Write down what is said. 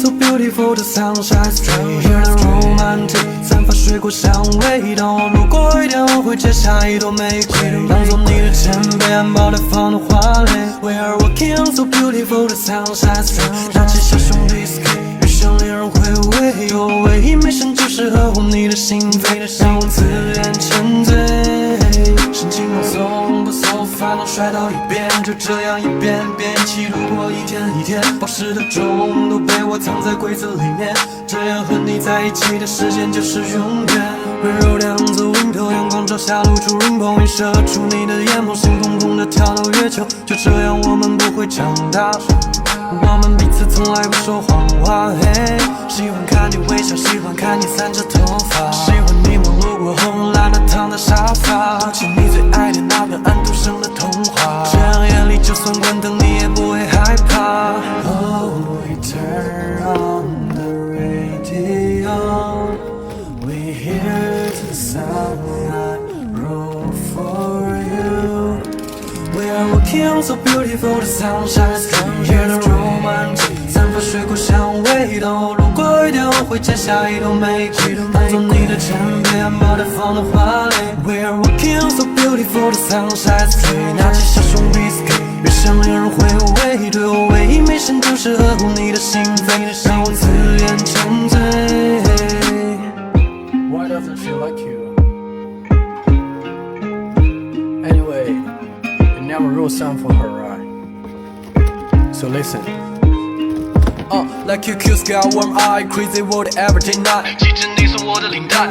so beautiful 的 sunshine street， 有点 romantic， 散发水果香味。当我路过一天，我会摘下一朵玫瑰，当做你的前辈，安保待放的花蕾。We are walking so beautiful 的 sunshine street， 拿起小熊 whisky， 余生令人回味。有唯一美声就是呵护你的心扉，让我自然沉醉。神情放松，不受烦恼摔到一边，就这样一遍遍一起度过一天一天。宝石的钟都被我藏在柜子里面，这样和你在一起的时间就是永远。温柔两则 window， 阳光照下露出 rainbow， 映射出你的眼眸，心砰砰的跳到月球。就这样我们不会长大，我们彼此从来不说谎话。嘿，喜欢看你微笑，喜欢看你散着头发，喜欢你忙碌过后懒得躺在沙发，读起你最爱的那本安徒生的童话，这样夜里就算关灯你也不会害怕。Oh, we turn on the radio, we hear the sound I wrote for you. We are walking so beautiful 的 sunshine street， 有点 romantic， 散发水果香味。当我路过一天，我会摘下一朵玫瑰，当做你的前辈，安保待放的花蕾。We are walking so beautiful 的 sunshine street， 拿起小熊 whisky， 越想令人回味。对我唯一美声就是呵护你的心扉，让我自然沉醉。Why doesn't she like you? Anyway, you never wrote song for her, right? So listen. Like you cute sky warm eye, crazy world every day night， 记着你送我的领带。